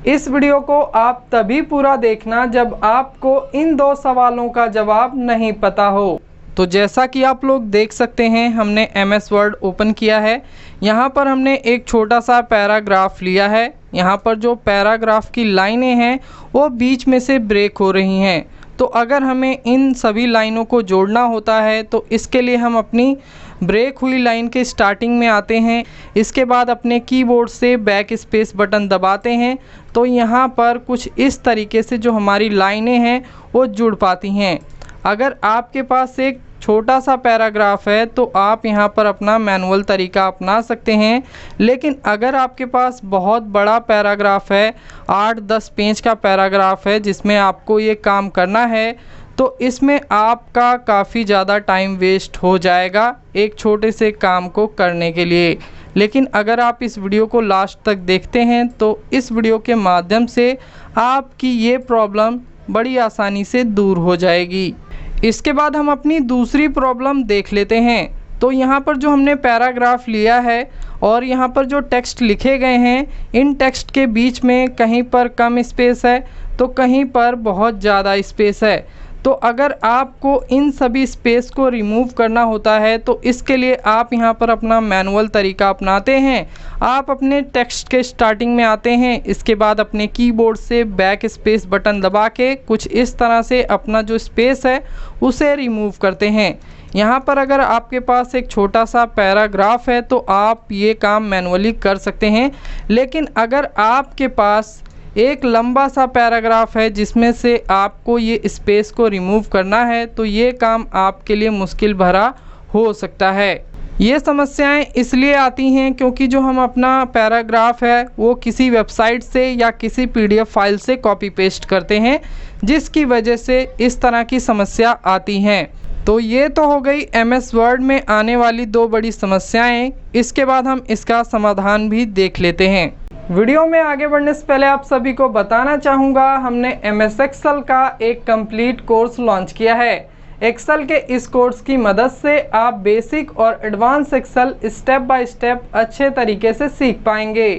इस वीडियो को आप तभी पूरा देखना जब आपको इन दो सवालों का जवाब नहीं पता हो। तो जैसा कि आप लोग देख सकते हैं, हमने MS वर्ड ओपन किया है। यहाँ पर हमने एक छोटा सा पैराग्राफ लिया है। यहाँ पर जो पैराग्राफ की लाइनें हैं वो बीच में से ब्रेक हो रही हैं। तो अगर हमें इन सभी लाइनों को जोड़ना होता है तो इसके लिए हम अपनी ब्रेक हुई लाइन के स्टार्टिंग में आते हैं। इसके बाद अपने कीबोर्ड से बैक स्पेस बटन दबाते हैं तो यहाँ पर कुछ इस तरीके से जो हमारी लाइनें हैं वो जुड़ पाती हैं। अगर आपके पास एक छोटा सा पैराग्राफ है तो आप यहाँ पर अपना मैनुअल तरीका अपना सकते हैं, लेकिन अगर आपके पास बहुत बड़ा पैराग्राफ है, 8-10 पेज का पैराग्राफ है जिसमें आपको ये काम करना है, तो इसमें आपका काफ़ी ज़्यादा टाइम वेस्ट हो जाएगा एक छोटे से काम को करने के लिए। लेकिन अगर आप इस वीडियो को लास्ट तक देखते हैं तो इस वीडियो के माध्यम से आपकी ये प्रॉब्लम बड़ी आसानी से दूर हो जाएगी। इसके बाद हम अपनी दूसरी प्रॉब्लम देख लेते हैं। तो यहाँ पर जो हमने पैराग्राफ लिया है और यहाँ पर जो टेक्स्ट लिखे गए हैं, इन टेक्स्ट के बीच में कहीं पर कम स्पेस है तो कहीं पर बहुत ज़्यादा स्पेस है। तो अगर आपको इन सभी स्पेस को रिमूव करना होता है तो इसके लिए आप यहाँ पर अपना मैनुअल तरीका अपनाते हैं। आप अपने टेक्स्ट के स्टार्टिंग में आते हैं, इसके बाद अपने कीबोर्ड से बैक स्पेस बटन दबा के कुछ इस तरह से अपना जो स्पेस है उसे रिमूव करते हैं। यहाँ पर अगर आपके पास एक छोटा सा पैराग्राफ है तो आप ये काम मैनुअली कर सकते हैं, लेकिन अगर आपके पास एक लंबा सा पैराग्राफ है जिसमें से आपको ये स्पेस को रिमूव करना है तो ये काम आपके लिए मुश्किल भरा हो सकता है। ये समस्याएं इसलिए आती हैं क्योंकि जो हम अपना पैराग्राफ है वो किसी वेबसाइट से या किसी PDF फाइल से कॉपी पेस्ट करते हैं, जिसकी वजह से इस तरह की समस्या आती हैं। तो ये तो हो गई MS वर्ड में आने वाली दो बड़ी समस्याएं। इसके बाद हम इसका समाधान भी देख लेते हैं। वीडियो में आगे बढ़ने से पहले आप सभी को बताना चाहूँगा, हमने MS एक्सेल का एक कंप्लीट कोर्स लॉन्च किया है। एक्सेल के इस कोर्स की मदद से आप बेसिक और advance excel step by step अच्छे तरीके से सीख पाएंगे।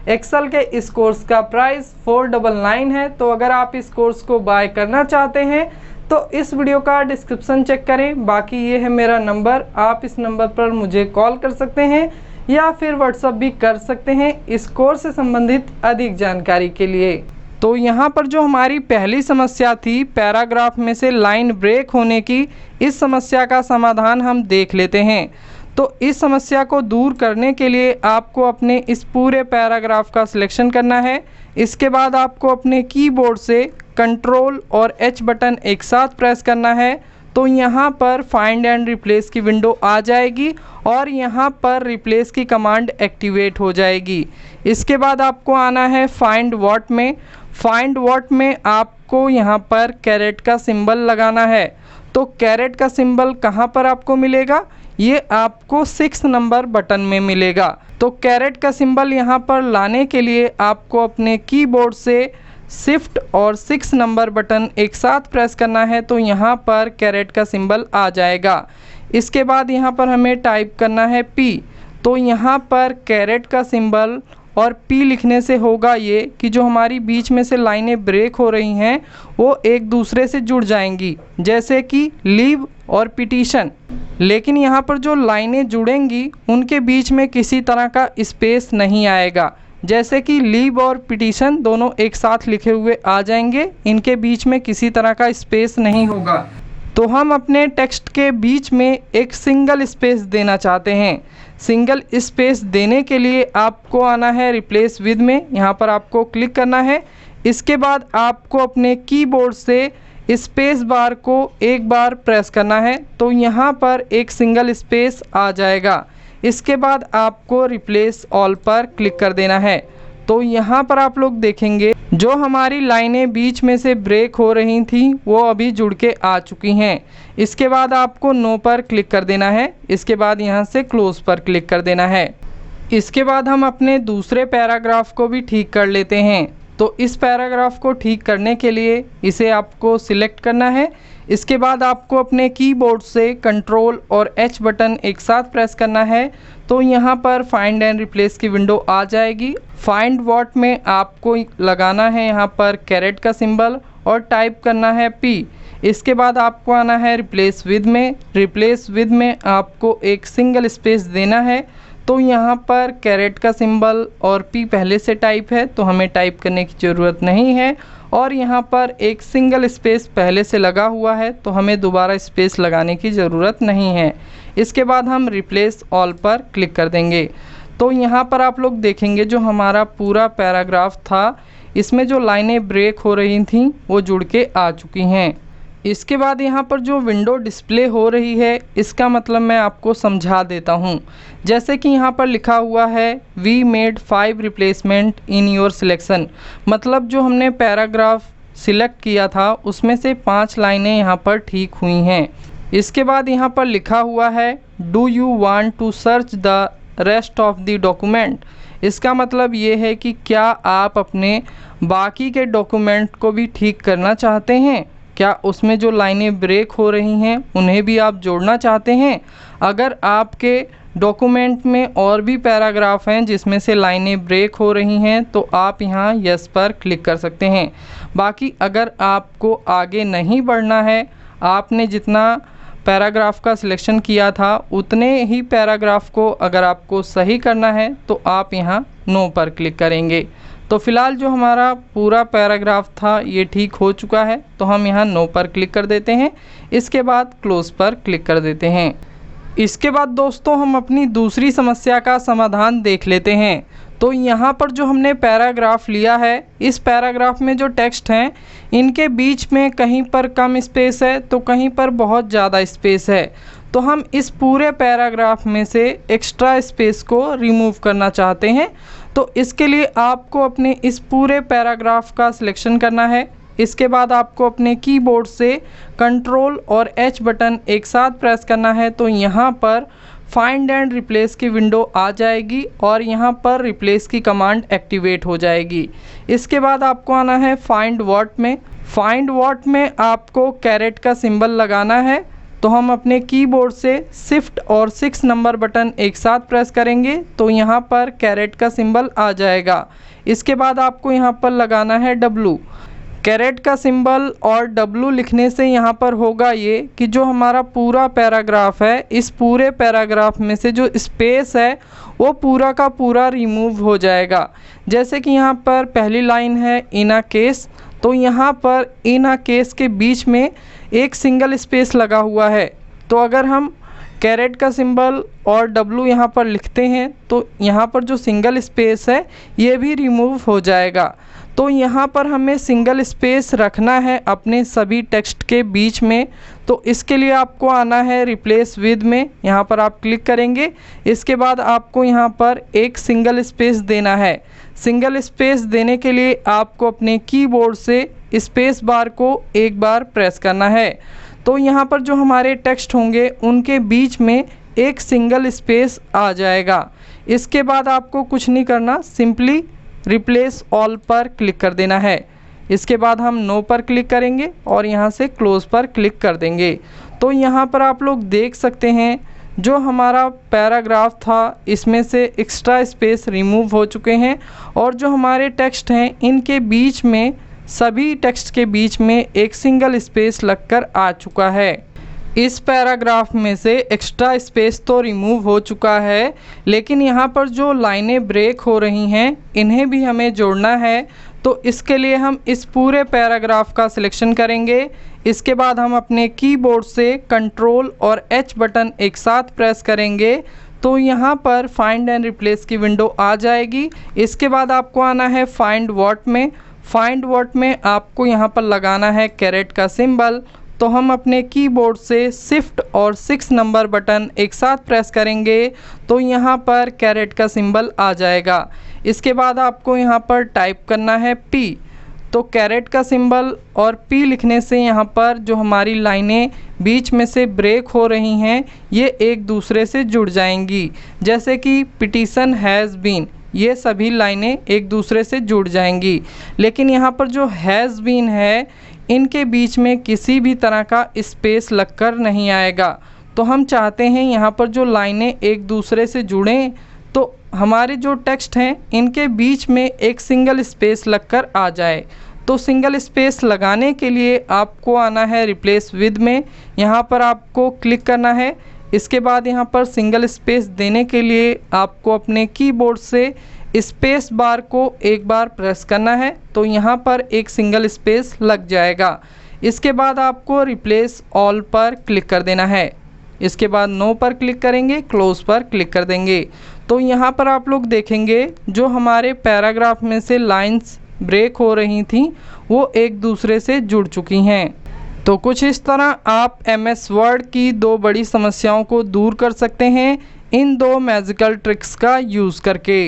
एक्सेल के इस कोर्स का प्राइस 499 है। तो अगर आप इस कोर्स को बाय करना चाहते हैं तो इस वीडियो का डिस्क्रिप्शन चेक करें। बाकी ये है मेरा नंबर, आप इस नंबर पर मुझे कॉल कर सकते हैं या फिर व्हाट्सएप भी कर सकते हैं इस कोर्स से संबंधित अधिक जानकारी के लिए। तो यहाँ पर जो हमारी पहली समस्या थी पैराग्राफ में से लाइन ब्रेक होने की, इस समस्या का समाधान हम देख लेते हैं। तो इस समस्या को दूर करने के लिए आपको अपने इस पूरे पैराग्राफ का सिलेक्शन करना है। इसके बाद आपको अपने कीबोर्ड से कंट्रोल और H बटन एक साथ प्रेस करना है। तो यहाँ पर फाइंड एंड रिप्लेस की विंडो आ जाएगी और यहाँ पर रिप्लेस की कमांड एक्टिवेट हो जाएगी। इसके बाद आपको आना है फाइंड व्हाट में। फाइंड व्हाट में आपको यहाँ पर कैरेट का सिंबल लगाना है। तो कैरेट का सिंबल कहाँ पर आपको मिलेगा? ये आपको 6 नंबर बटन में मिलेगा। तो कैरेट का सिंबल यहाँ पर लाने के लिए आपको अपने कीबोर्ड से शिफ्ट और 6 नंबर बटन एक साथ प्रेस करना है। तो यहाँ पर कैरेट का सिंबल आ जाएगा। इसके बाद यहाँ पर हमें टाइप करना है P। तो यहाँ पर कैरेट का सिंबल और P लिखने से होगा ये कि जो हमारी बीच में से लाइनें ब्रेक हो रही हैं वो एक दूसरे से जुड़ जाएंगी, जैसे कि लीव और पिटीशन। लेकिन यहाँ पर जो लाइनें जुड़ेंगी उनके बीच में किसी तरह का स्पेस नहीं आएगा, जैसे कि लीव और पिटीशन दोनों एक साथ लिखे हुए आ जाएंगे, इनके बीच में किसी तरह का स्पेस नहीं होगा। तो हम अपने टेक्स्ट के बीच में एक सिंगल स्पेस देना चाहते हैं। सिंगल स्पेस देने के लिए आपको आना है रिप्लेस विद में, यहाँ पर आपको क्लिक करना है। इसके बाद आपको अपने कीबोर्ड से स्पेस बार को एक बार प्रेस करना है। तो यहाँ पर एक सिंगल स्पेस आ जाएगा। इसके बाद आपको रिप्लेस ऑल पर क्लिक कर देना है। तो यहाँ पर आप लोग देखेंगे जो हमारी लाइनें बीच में से ब्रेक हो रही थी वो अभी जुड़ के आ चुकी हैं। इसके बाद आपको नो पर क्लिक कर देना है। इसके बाद यहाँ से क्लोज पर क्लिक कर देना है। इसके बाद हम अपने दूसरे पैराग्राफ को भी ठीक कर लेते हैं। तो इस पैराग्राफ को ठीक करने के लिए इसे आपको सिलेक्ट करना है। इसके बाद आपको अपने कीबोर्ड से कंट्रोल और H बटन एक साथ प्रेस करना है तो यहाँ पर फाइंड एंड रिप्लेस की विंडो आ जाएगी। फाइंड व्हाट में आपको लगाना है यहाँ पर कैरेट का सिंबल और टाइप करना है P। इसके बाद आपको आना है रिप्लेस विद में। रिप्लेस विद में आपको एक सिंगल स्पेस देना है तो यहाँ पर कैरेट का सिंबल और P पहले से टाइप है तो हमें टाइप करने की ज़रूरत नहीं है, और यहाँ पर एक सिंगल स्पेस पहले से लगा हुआ है तो हमें दोबारा स्पेस लगाने की ज़रूरत नहीं है। इसके बाद हम रिप्लेस ऑल पर क्लिक कर देंगे तो यहाँ पर आप लोग देखेंगे जो हमारा पूरा पैराग्राफ था इसमें जो लाइनें ब्रेक हो रही थी वो जुड़ के आ चुकी हैं। इसके बाद यहाँ पर जो विंडो डिस्प्ले हो रही है इसका मतलब मैं आपको समझा देता हूँ। जैसे कि यहाँ पर लिखा हुआ है we made 5 replacement in your selection, मतलब जो हमने पैराग्राफ सिलेक्ट किया था उसमें से 5 लाइनें यहाँ पर ठीक हुई हैं। इसके बाद यहाँ पर लिखा हुआ है do you want to search the rest of the document. इसका मतलब ये है कि क्या आप अपने बाकी के डॉक्यूमेंट को भी ठीक करना चाहते हैं, क्या उसमें जो लाइनें ब्रेक हो रही हैं उन्हें भी आप जोड़ना चाहते हैं। अगर आपके डॉक्यूमेंट में और भी पैराग्राफ हैं जिसमें से लाइनें ब्रेक हो रही हैं तो आप यहाँ यस पर क्लिक कर सकते हैं। बाकी अगर आपको आगे नहीं बढ़ना है, आपने जितना पैराग्राफ का सिलेक्शन किया था उतने ही पैराग्राफ को अगर आपको सही करना है तो आप यहाँ नो पर क्लिक करेंगे। तो फ़िलहाल जो हमारा पूरा पैराग्राफ था ये ठीक हो चुका है तो हम यहाँ नो पर क्लिक कर देते हैं। इसके बाद क्लोज पर क्लिक कर देते हैं। इसके बाद दोस्तों हम अपनी दूसरी समस्या का समाधान देख लेते हैं। तो यहाँ पर जो हमने पैराग्राफ लिया है इस पैराग्राफ में जो टेक्स्ट हैं इनके बीच में कहीं पर कम स्पेस है तो कहीं पर बहुत ज़्यादा स्पेस है। तो हम इस पूरे पैराग्राफ में से एक्स्ट्रा स्पेस को रिमूव करना चाहते हैं। तो इसके लिए आपको अपने इस पूरे पैराग्राफ का सिलेक्शन करना है। इसके बाद आपको अपने कीबोर्ड से कंट्रोल और H बटन एक साथ प्रेस करना है तो यहाँ पर फाइंड एंड रिप्लेस की विंडो आ जाएगी और यहाँ पर रिप्लेस की कमांड एक्टिवेट हो जाएगी। इसके बाद आपको आना है फाइंड व्हाट में। फाइंड व्हाट में आपको कैरेट का सिंबल लगाना है तो हम अपने कीबोर्ड से शिफ्ट और 6 नंबर बटन एक साथ प्रेस करेंगे तो यहाँ पर कैरेट का सिंबल आ जाएगा। इसके बाद आपको यहाँ पर लगाना है W। कैरेट का सिंबल और W लिखने से यहाँ पर होगा ये कि जो हमारा पूरा पैराग्राफ है इस पूरे पैराग्राफ में से जो स्पेस है वो पूरा का पूरा रिमूव हो जाएगा। जैसे कि यहाँ पर पहली लाइन है इन अ केस, तो यहाँ पर इन अ केस के बीच में एक सिंगल स्पेस लगा हुआ है। तो अगर हम कैरेट का सिंबल और W यहाँ पर लिखते हैं तो यहाँ पर जो सिंगल स्पेस है ये भी रिमूव हो जाएगा। तो यहाँ पर हमें सिंगल स्पेस रखना है अपने सभी टेक्स्ट के बीच में। तो इसके लिए आपको आना है रिप्लेस विद में, यहाँ पर आप क्लिक करेंगे। इसके बाद आपको यहाँ पर एक सिंगल स्पेस देना है। सिंगल स्पेस देने के लिए आपको अपने कीबोर्ड से स्पेस बार को एक बार प्रेस करना है। तो यहाँ पर जो हमारे टेक्स्ट होंगे उनके बीच में एक सिंगल स्पेस आ जाएगा। इसके बाद आपको कुछ नहीं करना, सिंपली रिप्लेस ऑल पर क्लिक कर देना है। इसके बाद हम नो पर क्लिक करेंगे और यहाँ से क्लोज पर क्लिक कर देंगे। तो यहाँ पर आप लोग देख सकते हैं जो हमारा पैराग्राफ था इसमें से एक्स्ट्रा स्पेस रिमूव हो चुके हैं और जो हमारे टेक्स्ट हैं इनके बीच में सभी टेक्स्ट के बीच में एक सिंगल स्पेस लगकर आ चुका है। इस पैराग्राफ में से एक्स्ट्रा स्पेस तो रिमूव हो चुका है, लेकिन यहाँ पर जो लाइनें ब्रेक हो रही हैं इन्हें भी हमें जोड़ना है। तो इसके लिए हम इस पूरे पैराग्राफ का सिलेक्शन करेंगे। इसके बाद हम अपने कीबोर्ड से कंट्रोल और H बटन एक साथ प्रेस करेंगे तो यहाँ पर फाइंड एंड रिप्लेस की विंडो आ जाएगी। इसके बाद आपको आना है फाइंड व्हाट में। फाइंड व्हाट में आपको यहाँ पर लगाना है कैरेट का सिंबल। तो हम अपने कीबोर्ड से शिफ्ट और 6 नंबर बटन एक साथ प्रेस करेंगे तो यहाँ पर कैरेट का सिंबल आ जाएगा। इसके बाद आपको यहाँ पर टाइप करना है P। तो कैरेट का सिंबल और P लिखने से यहाँ पर जो हमारी लाइनें बीच में से ब्रेक हो रही हैं ये एक दूसरे से जुड़ जाएंगी। जैसे कि पिटीशन हैज़ बीन, ये सभी लाइनें एक दूसरे से जुड़ जाएंगी। लेकिन यहाँ पर जो हैज़ बीन है इनके बीच में किसी भी तरह का स्पेस लगकर नहीं आएगा। तो हम चाहते हैं यहाँ पर जो लाइनें एक दूसरे से जुड़ें, तो हमारे जो टेक्स्ट हैं इनके बीच में एक सिंगल स्पेस लगकर आ जाए। तो सिंगल स्पेस लगाने के लिए आपको आना है रिप्लेस विद में, यहाँ पर आपको क्लिक करना है। इसके बाद यहाँ पर सिंगल स्पेस देने के लिए आपको अपने कीबोर्ड से स्पेस बार को एक बार प्रेस करना है, तो यहाँ पर एक सिंगल स्पेस लग जाएगा। इसके बाद आपको रिप्लेस ऑल पर क्लिक कर देना है। इसके बाद नो पर क्लिक करेंगे, क्लोज पर क्लिक कर देंगे। तो यहाँ पर आप लोग देखेंगे जो हमारे पैराग्राफ में से लाइंस ब्रेक हो रही थी वो एक दूसरे से जुड़ चुकी हैं। तो कुछ इस तरह आप MS वर्ड की दो बड़ी समस्याओं को दूर कर सकते हैं इन दो मैजिकल ट्रिक्स का यूज़ करके।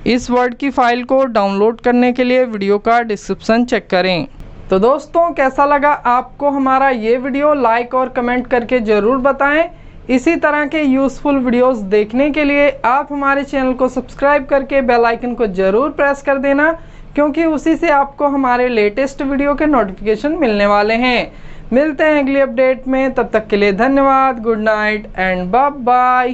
इस वर्ड की फ़ाइल को डाउनलोड करने के लिए वीडियो का डिस्क्रिप्शन चेक करें। तो दोस्तों कैसा लगा आपको हमारा ये वीडियो, लाइक और कमेंट करके ज़रूर बताएं। इसी तरह के यूज़फुल वीडियोस देखने के लिए आप हमारे चैनल को सब्सक्राइब करके बेल आइकन को ज़रूर प्रेस कर देना, क्योंकि उसी से आपको हमारे लेटेस्ट वीडियो के नोटिफिकेशन मिलने वाले हैं। मिलते हैं अगली अपडेट में, तब तक के लिए धन्यवाद। Good night and bye bye.